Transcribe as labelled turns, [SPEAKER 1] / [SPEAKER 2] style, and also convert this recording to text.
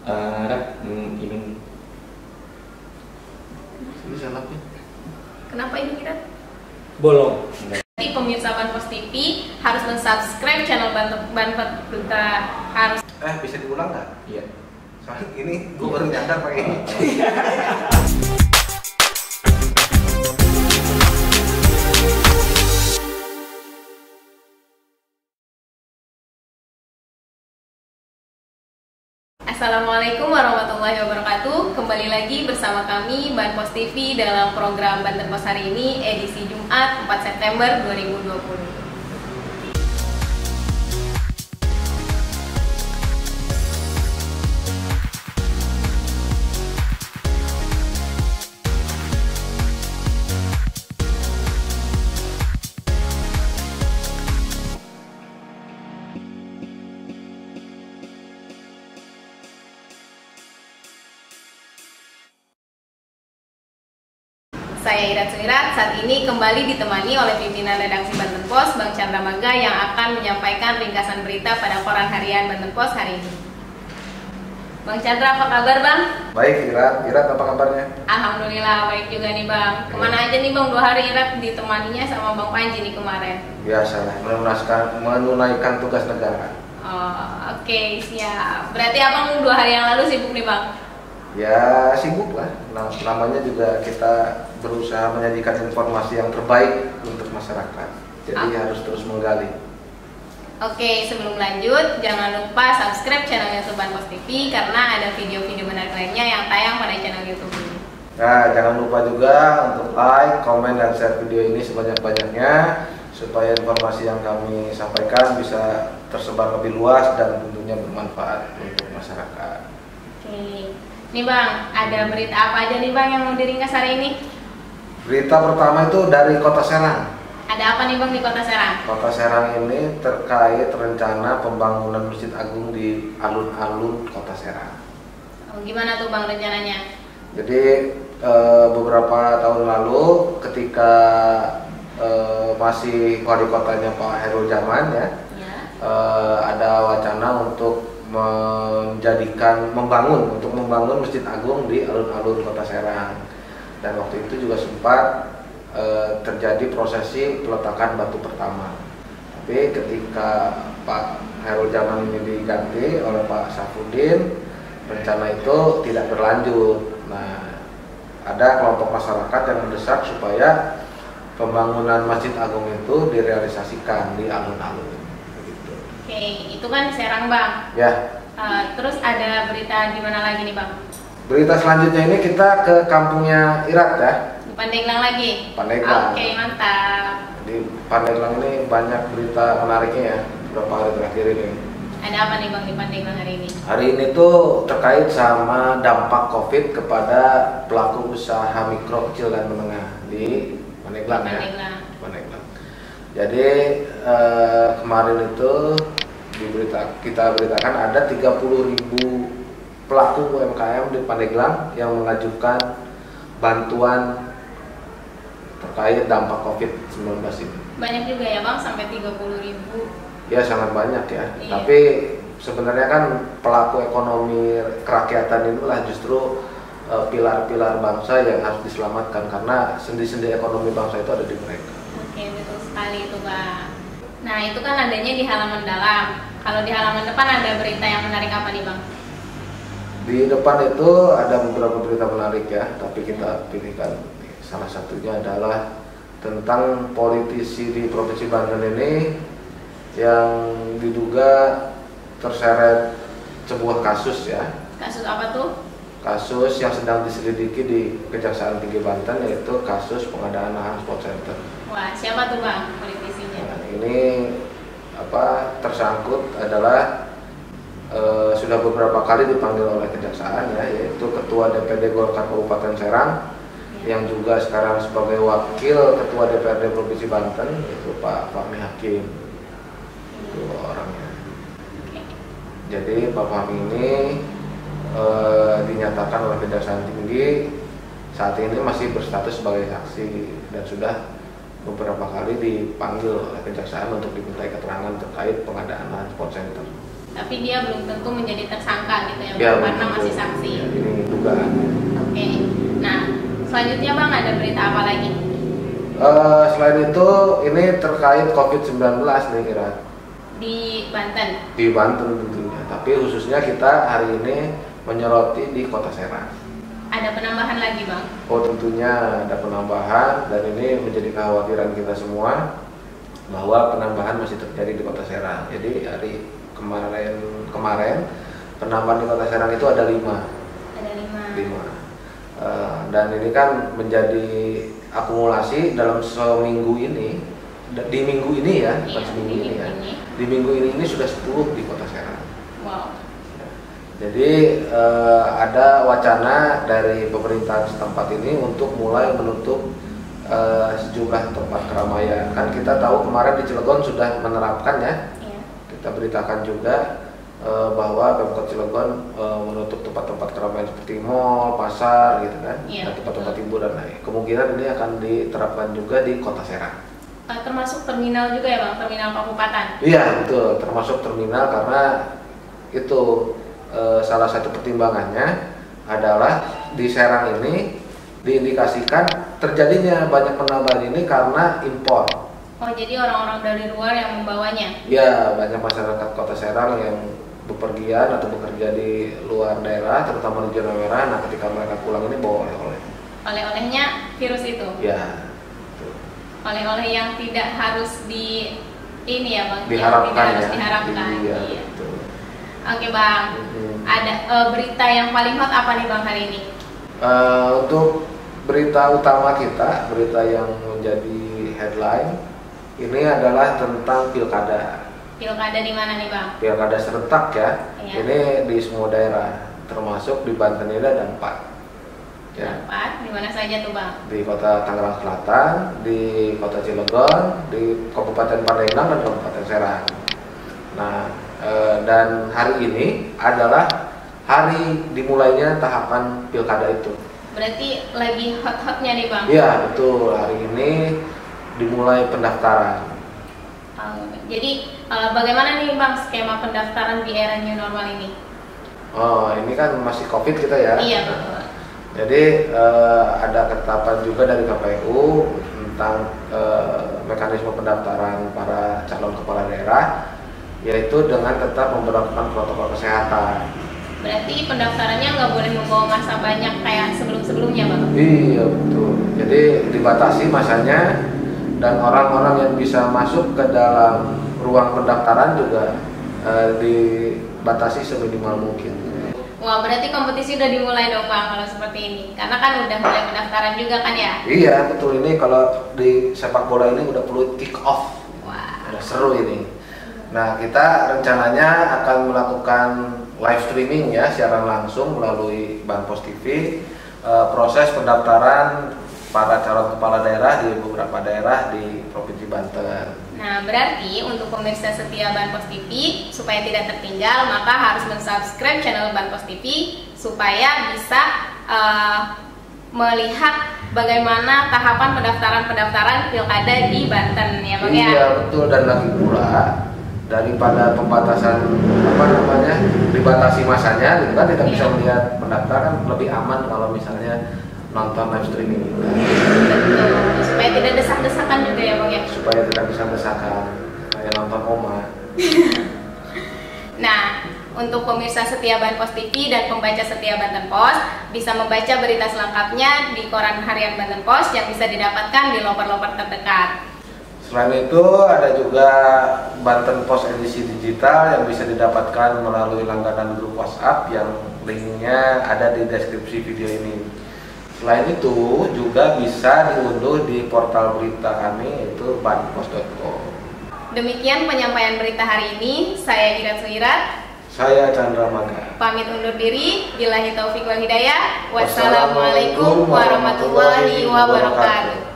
[SPEAKER 1] Ini salapnya.
[SPEAKER 2] Kenapa ini Rat?
[SPEAKER 1] Bolong.
[SPEAKER 2] Jadi pemirsa Banpos TV harus mensubscribe channel Banpos Berita harus.
[SPEAKER 3] Bisa diulang nggak?
[SPEAKER 1] Iya.
[SPEAKER 3] Soalnya ini gue baru nyadar pakai ini.
[SPEAKER 2] Assalamualaikum warahmatullahi wabarakatuh. Kembali lagi bersama kami Banpos TV dalam program Banten Pos hari ini edisi Jumat 4 September 2020. Saya Irat Suirat, saat ini kembali ditemani oleh pimpinan redaksi Banten Pos, Bang Chandra Maga, yang akan menyampaikan ringkasan berita pada koran harian Banten Pos hari ini. Bang Chandra, apa kabar Bang?
[SPEAKER 3] Baik Irat apa kabarnya?
[SPEAKER 2] Alhamdulillah baik juga nih Bang. Kemana aja nih Bang 2 hari Irat ditemaninya sama Bang Panji nih kemarin?
[SPEAKER 3] Biasalah, menunaikan tugas negara.
[SPEAKER 2] Oh, oke, siap. Berarti Abang 2 hari yang lalu sibuk nih Bang?
[SPEAKER 3] Ya sibuk lah, namanya juga kita berusaha menyajikan informasi yang terbaik untuk masyarakat. Jadi harus terus menggali.
[SPEAKER 2] Oke, sebelum lanjut, jangan lupa subscribe channel YouTube Banpos TV karena ada video-video menarik lainnya yang tayang pada channel YouTube ini.
[SPEAKER 3] Nah, jangan lupa juga untuk like, komen, dan share video ini sebanyak-banyaknya supaya informasi yang kami sampaikan bisa tersebar lebih luas dan tentunya bermanfaat untuk masyarakat.
[SPEAKER 2] Oke. Nih Bang, ada berita apa aja nih Bang yang mau diringkas hari ini?
[SPEAKER 3] Berita pertama itu dari Kota Serang.
[SPEAKER 2] Ada apa nih Bang di Kota Serang?
[SPEAKER 3] Kota Serang ini terkait rencana pembangunan Masjid Agung di alun-alun Kota Serang.
[SPEAKER 2] Oh, gimana tuh Bang rencananya?
[SPEAKER 3] Jadi beberapa tahun lalu ketika masih wali kotanya Pak Hairul Jaman ya. Ada wacana untuk membangun Masjid Agung di alun-alun Kota Serang, dan waktu itu juga sempat terjadi prosesi peletakan batu pertama. Tapi ketika Pak Hairul Jaman ini diganti oleh Pak Safudin, rencana itu tidak berlanjut. Nah, ada kelompok masyarakat yang mendesak supaya pembangunan Masjid Agung itu direalisasikan di alun-alun.
[SPEAKER 2] Oke, itu kan Serang Bang.
[SPEAKER 3] Ya.
[SPEAKER 2] Terus ada berita di mana lagi nih Bang?
[SPEAKER 3] Berita selanjutnya ini kita ke kampungnya Irat ya.
[SPEAKER 2] Di Pandeglang lagi?
[SPEAKER 3] Pandeglang.
[SPEAKER 2] Oke, mantap.
[SPEAKER 3] Di Pandeglang ini banyak berita menariknya ya, beberapa hari terakhir ini.
[SPEAKER 2] Ada apa nih Bang di Pandeglang hari ini?
[SPEAKER 3] Hari ini tuh terkait sama dampak COVID kepada pelaku usaha mikro, kecil, dan menengah di Pandeglang ya. Pandeglang. Jadi kemarin itu kita beritakan ada 30.000 pelaku UMKM di Pandeglang yang mengajukan bantuan terkait dampak COVID-19 ini.
[SPEAKER 2] Banyak juga ya Bang, sampai 30.000.
[SPEAKER 3] Ya sangat banyak ya.
[SPEAKER 2] Iya.
[SPEAKER 3] Tapi sebenarnya kan pelaku ekonomi kerakyatan inilah justru pilar-pilar bangsa yang harus diselamatkan, karena sendi-sendi ekonomi bangsa itu ada di mereka.
[SPEAKER 2] Oke, betul sekali itu Bang. Nah, itu kan adanya di halaman dalam. Kalau di halaman depan ada berita yang menarik apa nih Bang?
[SPEAKER 3] Di depan itu ada beberapa berita menarik ya, tapi kita pilihkan salah satunya adalah tentang politisi di Provinsi Banten ini yang diduga terseret sebuah kasus ya.
[SPEAKER 2] Kasus apa tuh?
[SPEAKER 3] Kasus yang sedang diselidiki di Kejaksaan Tinggi Banten, yaitu kasus pengadaan lahan spot center.
[SPEAKER 2] Wah, siapa tuh Bang politisinya?
[SPEAKER 3] Nah, ini tersangkut adalah sudah beberapa kali dipanggil oleh kejaksaan ya, yaitu Ketua DPD Golkar Kabupaten Serang yang juga sekarang sebagai Wakil Ketua DPRD Provinsi Banten, yaitu Pak Fahmi Hakim. Itu orangnya. Jadi Pak Fahmi ini dinyatakan oleh Kejaksaan Tinggi saat ini masih berstatus sebagai saksi dan sudah beberapa kali dipanggil oleh kejaksaan untuk dimintai keterangan terkait pengadaan lahan spot center.
[SPEAKER 2] Tapi dia belum tentu menjadi tersangka gitu ya,
[SPEAKER 3] Ya,
[SPEAKER 2] karena
[SPEAKER 3] betul.
[SPEAKER 2] masih saksi.
[SPEAKER 3] Ya, ini dugaan.
[SPEAKER 2] Oke. Nah, selanjutnya Bang ada berita apa lagi?
[SPEAKER 3] Selain itu, ini terkait COVID-19 nih kira
[SPEAKER 2] Di Banten.
[SPEAKER 3] di Banten tentunya. Tapi khususnya kita hari ini menyoroti di Kota Serang.
[SPEAKER 2] Ada penambahan lagi Bang?
[SPEAKER 3] Oh tentunya ada penambahan dan ini menjadi kekhawatiran kita semua bahwa penambahan masih terjadi di Kota Serang. Jadi hari kemarin penambahan di Kota Serang itu ada 5.
[SPEAKER 2] Ada 5.
[SPEAKER 3] Dan ini kan menjadi akumulasi dalam seminggu ini, di minggu ini ya, bukan
[SPEAKER 2] Iya,
[SPEAKER 3] seminggu
[SPEAKER 2] di
[SPEAKER 3] ini ya.
[SPEAKER 2] minggu ini.
[SPEAKER 3] Di minggu ini sudah 10 di Kota Serang.
[SPEAKER 2] Wow.
[SPEAKER 3] Jadi ada wacana dari pemerintahan setempat ini untuk mulai menutup sejumlah tempat keramaian. Kan kita tahu kemarin di Cilegon sudah menerapkan ya.
[SPEAKER 2] Iya.
[SPEAKER 3] Kita beritakan juga bahwa Pemkot Cilegon menutup tempat-tempat keramaian seperti mal, pasar gitu kan,
[SPEAKER 2] Iya,
[SPEAKER 3] dan tempat-tempat
[SPEAKER 2] betul.
[SPEAKER 3] hiburan lain. Kemungkinan ini akan diterapkan juga di Kota Serang.
[SPEAKER 2] Termasuk terminal juga ya Bang, terminal kabupaten.
[SPEAKER 3] Iya betul, termasuk terminal karena itu salah satu pertimbangannya adalah di Serang ini diindikasikan terjadinya banyak penambahan ini karena impor.
[SPEAKER 2] Oh, jadi orang-orang dari luar yang membawanya.
[SPEAKER 3] Ya, banyak masyarakat Kota Serang yang bepergian atau bekerja di luar daerah, terutama di zona merah. Nah, ketika mereka pulang ini bawa oleh-oleh.
[SPEAKER 2] Oleh-olehnya virus itu.
[SPEAKER 3] Ya, betul.
[SPEAKER 2] Oleh-oleh yang tidak harus ini ya Bang, yang
[SPEAKER 3] Diharapkan
[SPEAKER 2] tidak harus
[SPEAKER 3] ya.
[SPEAKER 2] diharapkan.
[SPEAKER 3] Iya,
[SPEAKER 2] Iya.
[SPEAKER 3] betul.
[SPEAKER 2] Oke Bang, ada berita yang paling hot apa nih Bang hari ini?
[SPEAKER 3] Untuk berita utama kita, berita yang menjadi headline ini adalah tentang pilkada.
[SPEAKER 2] Pilkada di mana nih Bang?
[SPEAKER 3] Pilkada serentak ya.
[SPEAKER 2] Iya.
[SPEAKER 3] Ini di semua daerah, termasuk di Banten ini ada 4. Ya.
[SPEAKER 2] Di mana saja tuh Bang?
[SPEAKER 3] Di Kota Tangerang Selatan, di Kota Cilegon, di Kabupaten Pandeglang dan Kabupaten Serang. Nah, dan hari ini adalah hari dimulainya tahapan pilkada itu.
[SPEAKER 2] Berarti lagi hot-hotnya nih Bang?
[SPEAKER 3] Iya betul, hari ini dimulai pendaftaran.
[SPEAKER 2] Jadi bagaimana nih Bang skema pendaftaran di era new normal ini?
[SPEAKER 3] Oh, ini kan masih COVID kita ya.
[SPEAKER 2] Iya betul.
[SPEAKER 3] Jadi ada ketetapan juga dari KPU tentang mekanisme pendaftaran para calon kepala daerah, yaitu dengan tetap memperlakukan protokol kesehatan.
[SPEAKER 2] Berarti pendaftarannya nggak boleh membawa masa banyak kayak sebelum-sebelumnya Bang?
[SPEAKER 3] Iya betul. Jadi dibatasi masanya dan orang-orang yang bisa masuk ke dalam ruang pendaftaran juga dibatasi seminimal mungkin.
[SPEAKER 2] Wah, berarti kompetisi udah dimulai dong Bang kalau seperti ini. Karena kan udah mulai pendaftaran juga kan ya?
[SPEAKER 3] Iya betul, ini kalau di sepak bola ini udah perlu kick off.
[SPEAKER 2] Wah.
[SPEAKER 3] Udah seru ini. Nah, kita rencananya akan melakukan live streaming ya, siaran langsung melalui Banpos TV, proses pendaftaran para calon kepala daerah di beberapa daerah di Provinsi Banten.
[SPEAKER 2] Nah, berarti untuk pemirsa setia Banpos TV supaya tidak tertinggal, maka harus mensubscribe channel Banpos TV supaya bisa melihat bagaimana tahapan pendaftaran pilkada di Banten ya Bang ya.
[SPEAKER 3] Iya betul, dan lagi pula daripada pembatasan dibatasi masanya gitu kan, tidak bisa melihat pendaftaran, lebih aman kalau misalnya nonton live streaming itu.
[SPEAKER 2] Betul, supaya tidak desak-desakan juga ya Bang ya.
[SPEAKER 3] Supaya tidak bisa desakan kayak nonton Oma.
[SPEAKER 2] Nah, untuk pemirsa setia Banpos TV dan pembaca setia Banten Pos bisa membaca berita selengkapnya di koran harian Banten Pos yang bisa didapatkan di loper-loper terdekat.
[SPEAKER 3] Selain itu ada juga Banten Pos edisi digital yang bisa didapatkan melalui langganan grup WhatsApp yang linknya ada di deskripsi video ini. Selain itu juga bisa diunduh di portal berita kami yaitu banpos.com.
[SPEAKER 2] Demikian penyampaian berita hari ini. Saya Irat Suirat.
[SPEAKER 3] Saya Chandra Maga.
[SPEAKER 2] Pamit undur diri. Billahi taufiq wal hidayah. Wassalamualaikum warahmatullahi wabarakatuh.